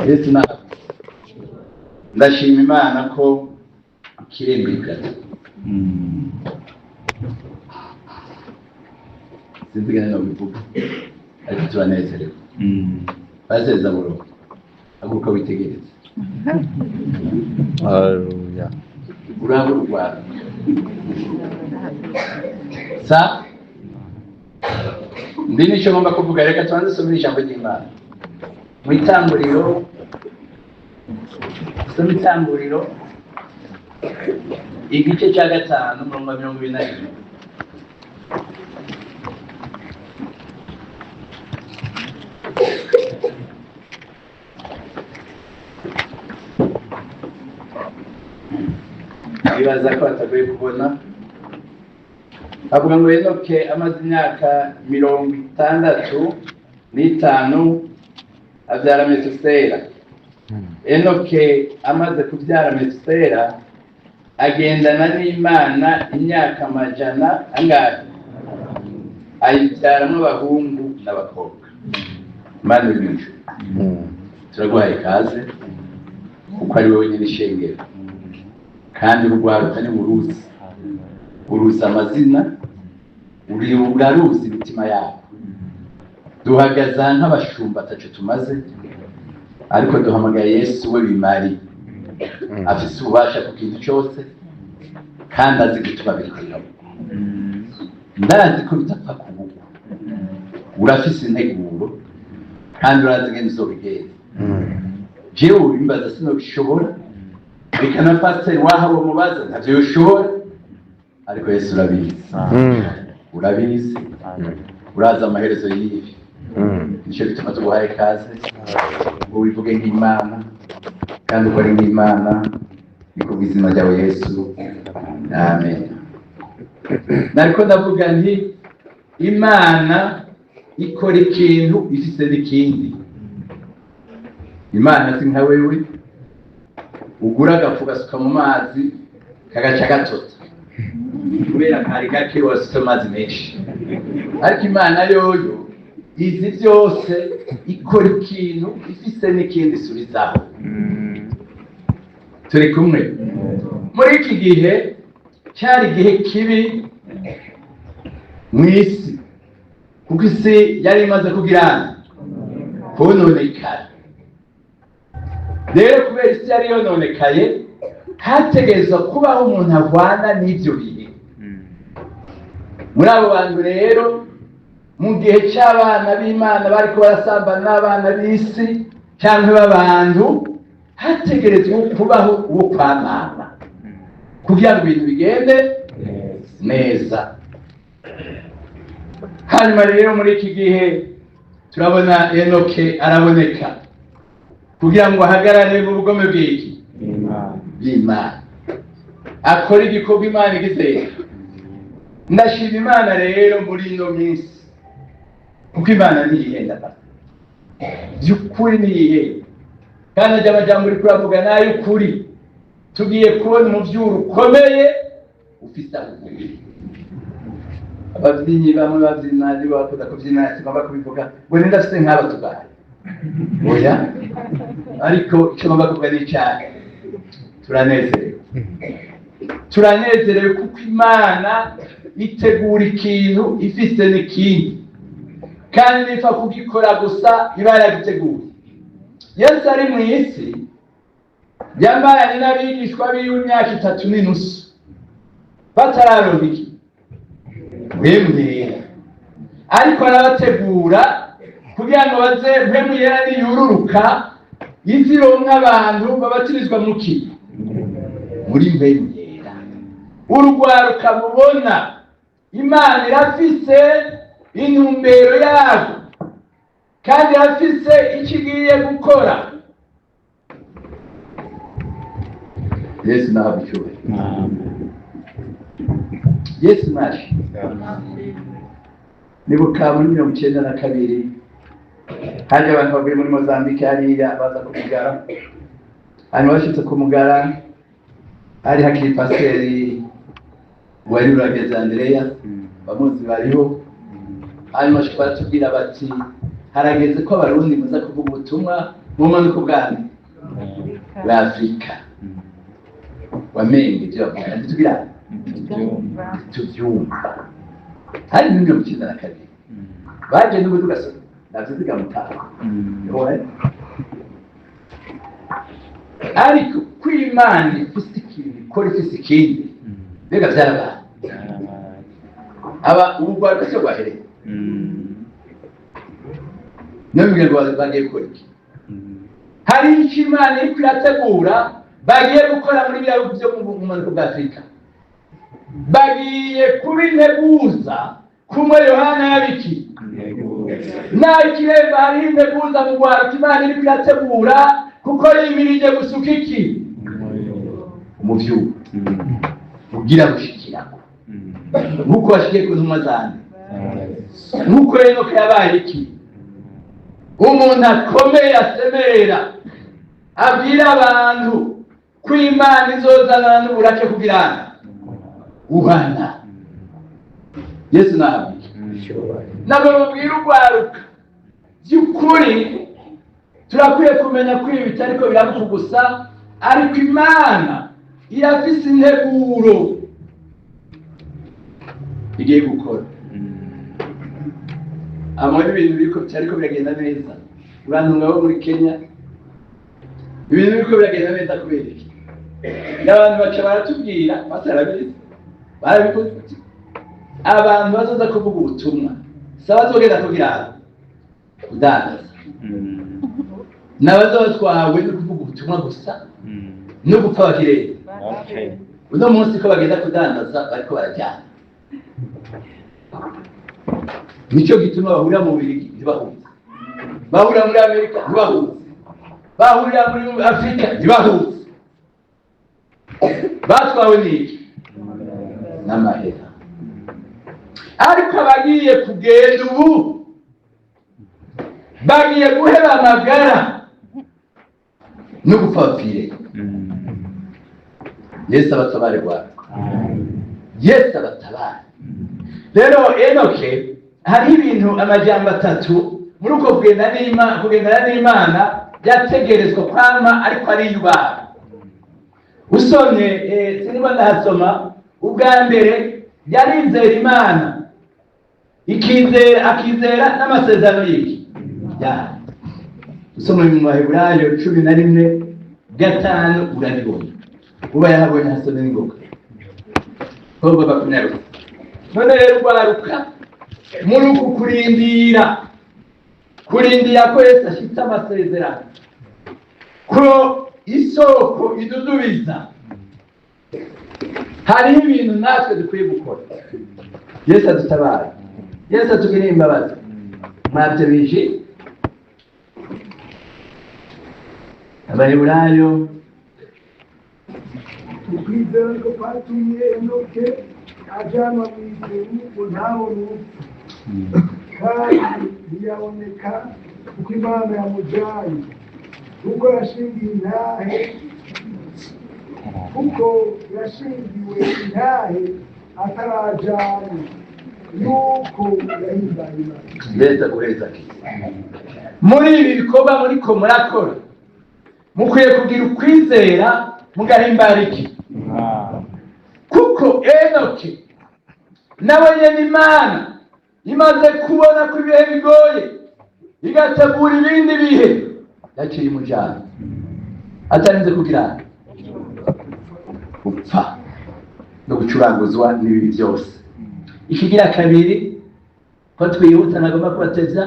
Yesu na ndashima Imana ko kirembekana sinzigana no bivuga ariko turanezerewe bazeza buro aguka witegereza Haleluya. urabura sa ndi nicyo ngomba kuvuga. Reka tubanze somera ijambo ry'Imana mu Itanguriro. Soma Itanguriro igice cya 5 umurongo wa 21. Bibaza ko batagoye kubona. Avuga ngo Enoke amaze imyaka 65 abyara Metusela. Enoke amaze kubyara Metusela agendana n'Imana imyaka 100 angahe, ayibyaramo abahungu n'abakobwa. Imana y'ijuru turaguhaye ikaze kuko ari wowe nyine ishengero, kandi urwaruka ni uruzi amazina, uraruzi imitima yabo. Duhagaza nk'abashumba ataco tumaze, ariko duhamagaye Yesu we bimari, afise ububasha ku kintu cyose kandi azi gutuma birikira. Ndazi ko bitapfa kubuka, urafise integuro kandi urazi ngene uzobigenda. Jewe urimbaza sinobishobora, reka na pasiteri wahawe mubaza ntavyo yoshobora, ariko Yesu urabizi, urazi amaherezo y'ibi. Nicyo gituma tuguhaye ikaze ngo wivuge nk'Imana kandi ukore nk'Imana, ni ku bw'izina ryawe Yesu, amen. Nariko ndavuga nti Imana ikora ikintu ifise n'ikindi. Imana si nka wewe ugura agafu gasuka mu mazi kagaca gatota kubera kari gake wasutse amazi menshi, ariko Imana yoyo izi byose, ikora ikintu ifise n'ikindi isubizaho. Turi kumwe muri iki gihe, cyari igihe kibi mu isi, kuko isi yari imaze kugira kononekara. Rero kubera isi yari yononekaye, hategerezwa kubaho umuntu avana n'ibyo bihe. Muri abo bantu rero, mu gihe cy'abana b'Imana bariko barasambana n'abana b'isi cyangwa b'abantu, hategerezwa kubaho uwo kwamana kugira ngo ibintu bigende neza. Hanyuma rero muri iki gihe turabona Enoke araboneka kugira ngo ahagarare mu bugome bw'Imana, akora igikorwa Imana igizeye. Ndashima Imana rero muri ino minsi, kuko Imana ntiyihenda by'ukuri, ntiyihenda. Kandi ajya amajambo uri kuravuga n'ay'ukuri. Tugiye kubona umuvyuro ukomeye ufise abubuye. Abavyinnyi bamwe bavyina nibo bakunda kuvyina, sigomba kubivuga ngo ndafise nk'aba tugaye oya, ariko icyo ngomba kuvuga ni icyaha. Turanezerewe kuko Imana itegura ikintu ifise n'ikindi, kandi nipfa kugikora gusa iba yaragiteguye. Yesu ari mu isi yamaranye n'abigishwa biwe imyaka 3.5 batararonka iki mwemwera, ariko arabategura kugira ngo baze mwemwera niyururuka izironka abantu babatirizwa mu ki muri mwemwera. Urugwaruka mubona Imana irafise intumbero yabo kandi irafise ikigiye gukora. Yesu nahabicure. Yesu nashi nibuka muri 1992 haje abantu bavuye muri Mozambique hariya baza kumugara. Hanyuma bashitse kumugara, hari hakiri pasiteri wari urageze Andrea, bamuzi bariho. Hanyuma baratubwira bati harageze ko abarundi muza kuvuga ubutumwa mu manuko bwami bwa Afurika. Wamenye ibyo bavuga ntitugira tubyumva. Hari muri 1992 baje n'ubu tugasoma navuga mutaha ariko kw'Imana ifise ikintu ikora ifise ikindi mbega vyarabaye aba ubugwa cyo bahereye nabwiye ngo bagiye gukora iki hari icyo Imana iri kurategura bagiye gukora muri bya bihugu byo mu manuko bwa Afurika bagiye kubinteguza kumwe Yohana yabiki nakiremba hari integuza mu Rwanda Imana iri kurategura kuko yimirije gusuka iki umuvyuko ugira gushikirako nkuko washikiye ku ntumwa zanjye nkuko Enoka yabaye iki umuntu akomeye asemerera abwira abantu ko Imana izozana n'uburake kugirana uhana Yesu nabwiye nabo babwira urwaruka by'ukuri turakwiye kumenya ko ibi bitariko biravuga gusa ariko Imana irafise integuro igiye gukora amwe ibintu biriko cyariko biragenda neza abantu ngabo muri Kenya ibintu biriko biragenda neza kubera iki n'abantu baca baratubwira basarabizi barabikoze abantu bazoza kuvuga ubutumwa sabazogenda kugira kudandaza n'abazotwawe no kuvuga ubutumwa gusa no gupfa bakirere uno munsi ko bagenda kudandaza bariko barajyana nico gituma bahurira mu Bubiligi ntibahuze bahurira muri Amerika ntibahuze bahurira muri Afurika ntibahuze batwawe n'iki n'amahera ariko abagiye kugenda ubu bagiye guhera amagara no gupfa bapfire Yesu abatabare rwanda Yesu abatabare rero Enoke hari ibintu amajambo atatu muri uko kugendana n'Imana byategerezwa kwama ariko ari yubaha usomye sinigwa ndahasoma ubwa mbere yarizera Imana akizera n'amasezerano y'iki usomye mu Baheburayo 11:5 urabibona uba yahabonye hasome n'ingoga Pawulo bakunyaruka none rero rwaruka muri uku kurindira ko Yesu ashitse amasezerano ko isoko idudubiza hariho ibintu natwe dukwiye gukora Yesu adutabara Yesu atugirira imbabazi mwabyo bije Abaheburayo ukwizera ko kwatumye Enoke ajanwa mu ijuru ngo ntabone urupfu kandi ntiyaboneka kuko Imana yamujyanye kuko yashingiwe intahe atarajyana nuko yahimbaye Imana Yesu aguheza muri ibi bikorwa muriko murakora mukwiye kugira ukwizera mugahimbara iki kuko Enoke nawe nyene Imana imaze kubona ko ibihe bigoye igategura ibindi bihe yaciye umujana atarinze kugira gupfa no gucuranguzwa n'ibibi byose ikigira kabiri ko twihuta nagomba kubateza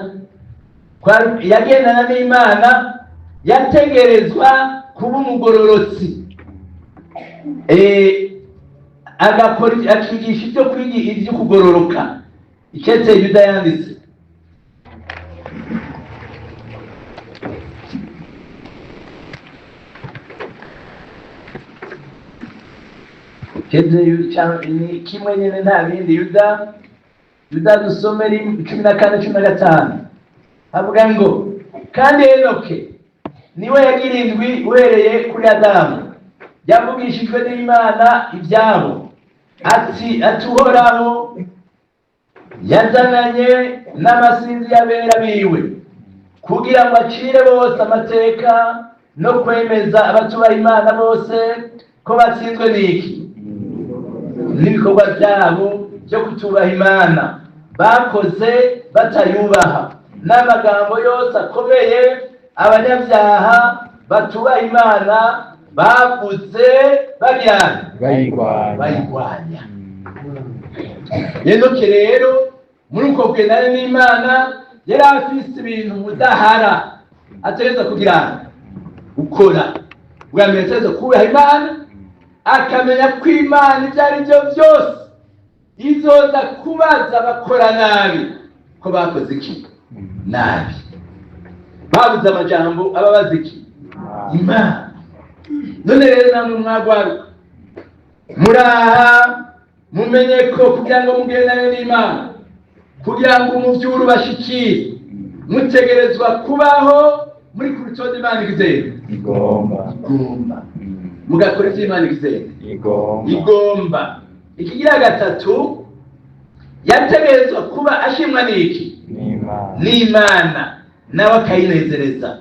yagendana n'Imana yategerezwa kuba umugororotsi agakora akigisha ibyo kugororoka icyetse Yuda yanditse ni kimwe nyine nta bindi Yuda dusomera 14:15 avuga ngo kandi Enoke niwe yagira indwi uhereye kuri Adamu yavugishijwe n'Imana ibyabo ati Uhoraho yazananye n'amasinzi y'abera biwe kugira ngo acire bose amateka no kwemeza abatubaha Imana bose ko batsinzwe n'iki n'ibikorwa byabo byo kutubaha Imana bakoze batayubaha, n'amagambo yose akomeye abanyabyaha batubaha Imana bavuze bayirwanya. Henoki rero muri uko kugendana n'Imana yari afise ibintu mudahara ategerezwa kugira gukora. Bwa mbere ategerezwa kubaha Imana, akamenya ko Imana ibyo ari byo byose izoza kubaza bakora nabi ko bakoze iki nabi, babuze amajambo ababaza iki Imana. None rero namwe mwagwaruka muraha mumenye ko kugira ngo mugendane n'Imana, kugira ngo umuvyuru bashikire, mutegerezwa kubaho muri ku rutonde Imana igomba mugakora ivyo Imana igomba. Ikigira gatatu, yategerezwa kuba ashimwa n'iki n'Imana nawe akayinezereza.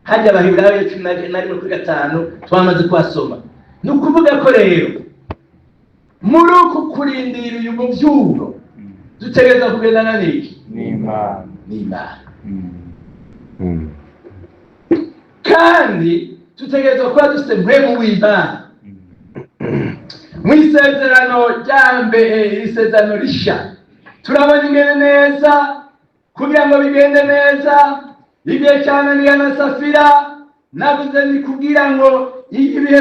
Hajya Abaheburayo 11:5 twamaze kuhasoma. Ni ukuvuga ko rero muri uku kurindira uyu muvyuro dutegereza kugendana n'iki n'Imana. Kandi tutegereza kuba dufite mpwemu w'Imana. Mw'isezerano rya mbere, isezerano risha, turabona ingene neza kugira ngo bigende neza igihe cyananiye na Safira, navuze ni kugira ngo ibihe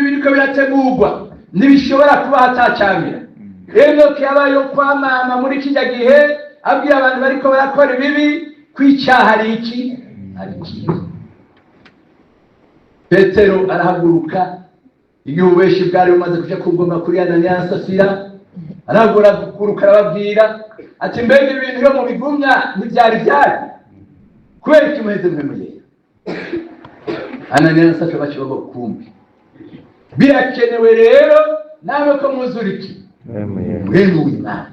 biriko birategurwa ntibishobora kuba hatacamira. Henoki yabayeho kwa mama muri kijya gihe abwira abantu bariko barakora ibibi kw'icyaha ari iki Petero arahaguruka igihe ububeshi bwari bumaze kuja kugomba kuri Ananiya na Safira, arahaguruka arababwira ati mbega ibintu byo mu bigumya ntibyari kubera iki muheze mpwemu yera. Ananiya na Safira baciye kumbi. Birakenewe rero nawe ko muzura iki mpwemu w'Imana.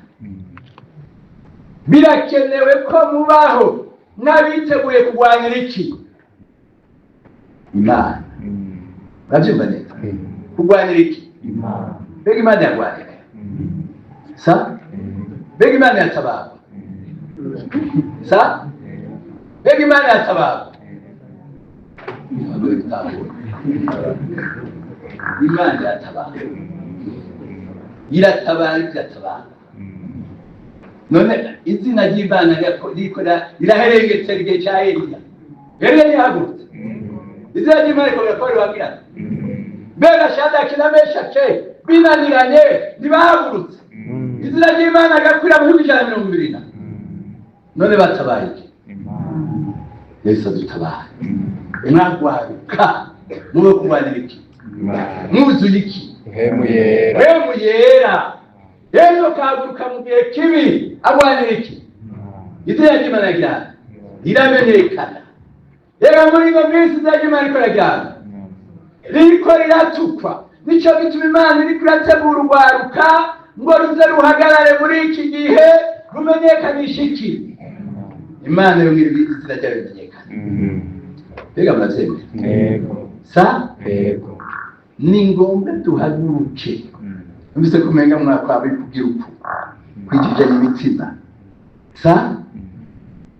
Birakenewe ko mubaho mwabiteguye kurwanira iki Imana. Urabyumva neza? Kurwanira iki Imana. Mbega Imana yarwanira mbega Imana yatabara mbega Imana yatabara. Imana yatabara, iratabara. None izina ry'Imana riraherengetse igihe cya Eliya. Eliya yahagurutse, izina ry'Imana rikorera wabwira mbega Shadaki na Meshaki binaniranye ntibahagurutse, izina ry'Imana agakwira mu 120. None batabaye iki? Yesu adutabara. Mwagwaruka mube kurwanira iki? Mwuzuye iki? Mpwemu yera. Yesu kaguruka mu gihe kibi agwanira iki? Izina ry'Imana iramenyekana. Reka muri iyo minsi izina ry'Imana riko riratukwa. Nico gituma Imana iriko irategura urwaruka ngo ruze ruhagarare muri iki gihe rumenyekanisha iki? Imana yo ngiri izina ryayo rimenyekana. Mbega muravyemera? Yego. Ni ngombwa duhaguruke. Mbese kumenga mwakwabe kugira uko kwijije imitima.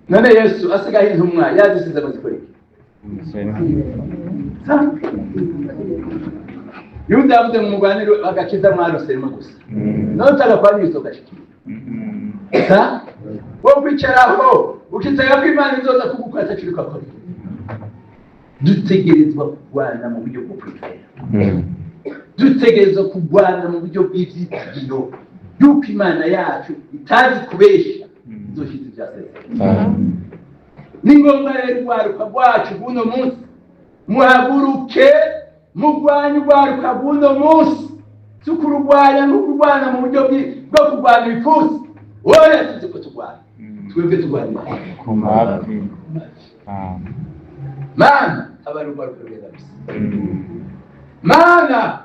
None Yesu asigaye intumwa yazisize bazikore. Yuda yavuze mu mugwaniro agakiza mwarosema gusa. Notaka kwa Yesu gashikira. Wo kwicaraho ukitega ko Imana izoza kugukwata kiri kwakora. Dutegerezwa kurwana mu buryo bwo kwitera. Dutegerezwa kurwana mu buryo bw'ivyitiro. Yuko Imana yacu itazi kubesha izoshize ivyasezerano. Ni ngombwa rero urwaruka rwacu buno munsi muhaguruke mugwanye urwaruka buno munsi. Tukurwanya no kurwana mu buryo bwo kurwana ibipfusi. Oya tuzi ko turwana. Twebwe turwana ku mavi. Mana tabara urwaruka rweza gusa. Mana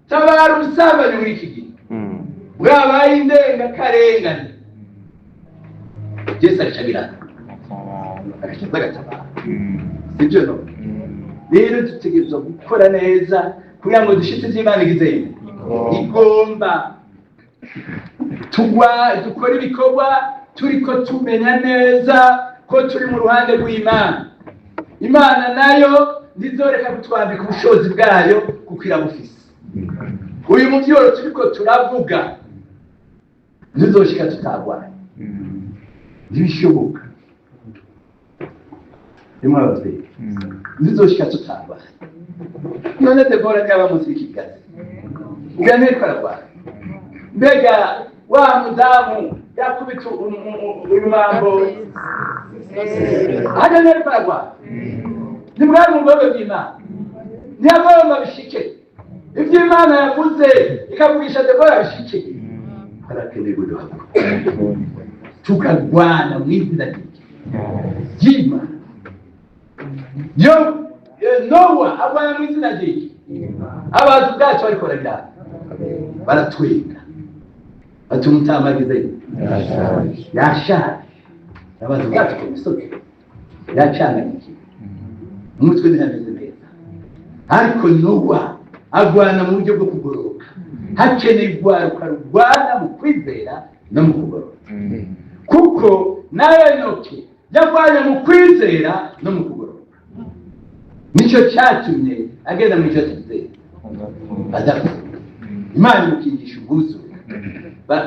tabara ubusambanyi muri iki gihe. Bwabaye indenga karengane. Yesu acabirana. Agakiza gatabara. sibyo no rero dutegerezwa gukora neza kugira ngo dushitse ivy'Imana igize igomba dukora ibikorwa turiko tumenya neza ko turi mu ruhande rw'Imana. Imana nayo ntizoreka kutwambika ubushobozi bwayo kuko irabufise. Uyu muvyoro turiko turavuga ntizoshika tutagwaye, ntibishoboka. Rimwe abavyeyi ntizoshika tutagwaye. None Debora ntiyaba munsi y'ikigazi, ubwa nteko aragwaye. Mbega wa mudamu yakubita urumambo hajya nteko aragwaye. Ntibwari mu bwoko bw'Imana, ntiyagomba bishike ivy'Imana yavuze ikavugisha Debora bishike. Harakenewe guhaguruka tukagwana mu izina ry'Imana. Nowa agwana mu izina ry'Imana. Abantu bwacu bariko barajyana baratwenga bati umutama agize yashaje. Abantu bwacu ku misozi yacanganikiwe, umutwe ntihameze neza, ariko Nowa agwana mu buryo bwo kugororoka. Hakeneye urwaruka rurwana mu kwizera no mu kugororoka, kuko nawe Enoki yagwanye mu kwizera no mu kugororoka. Nicyo cyatumye agenda mu icyo cyizere adapfa. Imana imukingisha ubwuzure,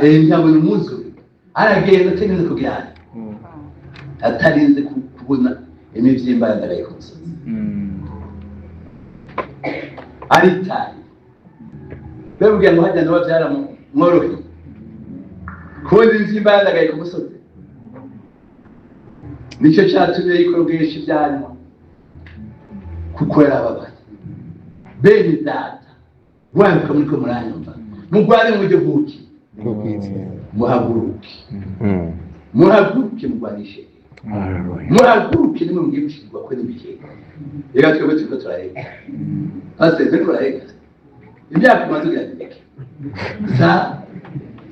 ntiyabona umwuzure, aragenda ategereza kugira atarinze kubona imivyimba yandagaye ku musozi. Aritaye bebubwira ngo hajya Nowa byaramworoheye kubona imivyimba yandagaye ku musozi. Nicyo cyatumye yikorogesha ivyanywa kuko yarababaye. Bene data gwaruka muriko muranyumva, mugwane mu buryo bw'uki, muhaguruke mugwanishe, muhaguruke nimwe mugiye gushirwa ko n'ibigega. Reka twebwe turiko turareka aseze kurareka imyaka imaze kugira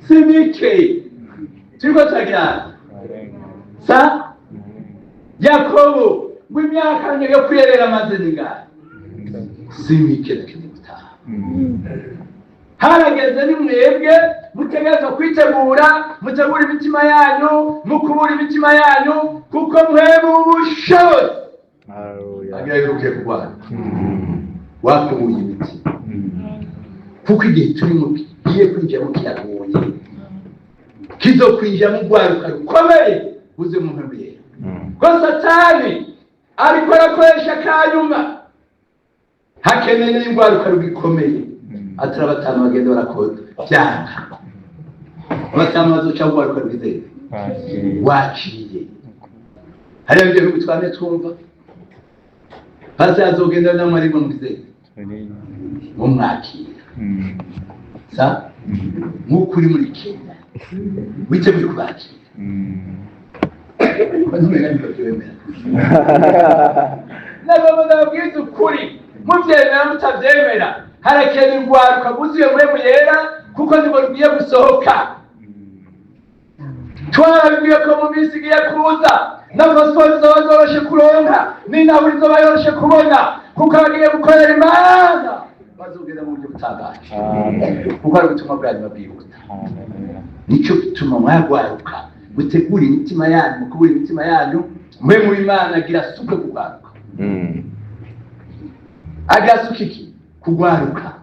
si mike turiko turagira Yakobo ngo imyaka yo kwiyerera amaze ningahe, si mike nakene gutaha. Harageze ni mwebwe mutegerezwa kwitegura, mutegura imitima yanyu, mukubura imitima yanyu, kuko mwebwe ubushobozi agaheruke kurwana wakubuye imitima, kuko igihe turimo kigiye kwinjira mu kiragoye, kizokwinjira mu rwaruka rukomeye uze mu mpembe yera. Ko Satani ariko arakoresha kanyuma, hakeneye n'ingwaruka rugikomeye. Atari abatanu bagenda barakoda byanga, abatanu bazoca mu rwaruka rwizeye waciye. Hariya ibyo bihugu twamye twumva hasi azogenda n'amari mu mwizeye mu mwakira nk'uko uri muri Kenya witeguye kubakira. Nabwo ndababwiza ukuri, mubyemera mutabyemera, harakeneye urwaruka rwuzuye mpwemu yera, kuko nibwo rugiye gusohoka. Twarabibwiye ko mu minsi igiye kuza na pasiporo izoba zoroshe kuronka, n'intaburi izoba yoroshe kubona, kuko abagiye gukorera Imana bazogenda mu buryo butangaje, kuko ari ubutumwa bwanyu bwihuta. Nicyo gituma mwagwaruka mutegura imitima yanyu, mukubura imitima yanyu, mwe mu Imana agira suke kugwaruka. Agasuka iki? Kugwaruka.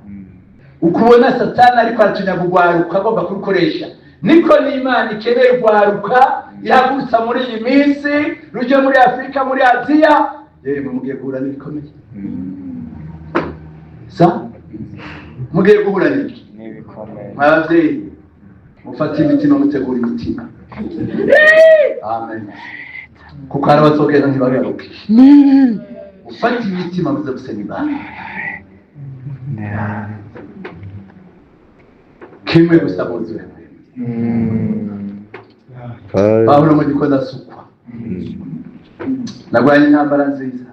Ukubona Satani ariko aratunya kugwaruka agomba kurukoresha, niko n'Imana ikeneye kugwaruka ihagurutsa muri iyi minsi, ruje muri Afrika, muri Aziya. Yemwe mugiye guhura n'ibikomeye. Mugiye guhura n'iki? Mwabavyeyi mufata imitima, mutegura imitima. Amen. Kuko hari abazogenda ntibagaruke. Ufata imitima muze gusenya Imana. Kimwe gusa muze. Pawulo mu gikoza sukwa. Nagwanye intambara nziza.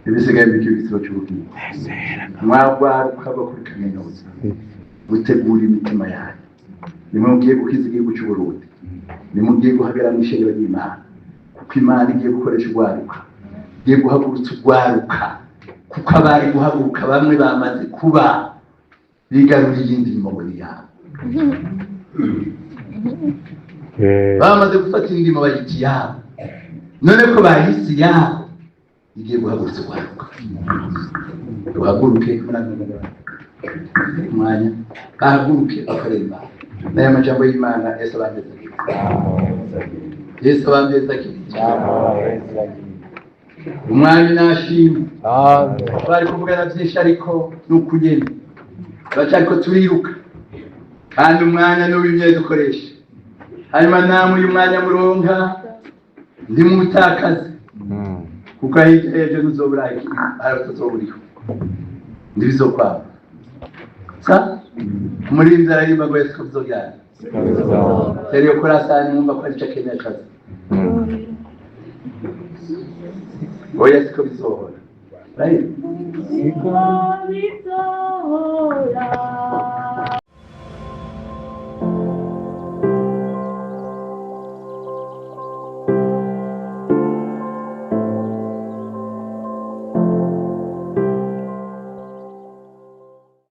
Ibisigaye bikiri igisibo cy'ubugingo. Mwagwaruka bwo kuri kaminuza, mutegura imitima yanyu. Nimwe mugiye gukiza igihugu cy'u Burundi, nimwe mugiye guhagarara mu ishengero ry'Imana, kuko Imana igiye gukoresha urwaruka igiye guhagurutsa urwaruka kuko abari guhaguruka bamwe bamaze kuba bigaruriye indimo muri yabo bamaze gufata indimo bayita iyabo none ko bahise iyabo igiye guhagurutsa urwaruka duhaguruke umwanya bahaguruke bakorera Imana n'aya majambo y'Imana Yesu abambeza Yesu abambeza umwanya nashimwe bari kuvugana byinshi ariko n'ukugenda bacariko turiruka kandi umwanya n'ubimye dukoresha hanyuma namwe uyu mwanya muronka ndi mu butakazi kuko ahita ejo ntuzobura aratuzoburiho ndibizokwaba sa muri inzara y'imbago Yesu kuzobyara seriyo kurasani mwumva ko arico akeneye akazi oya siko bizohora right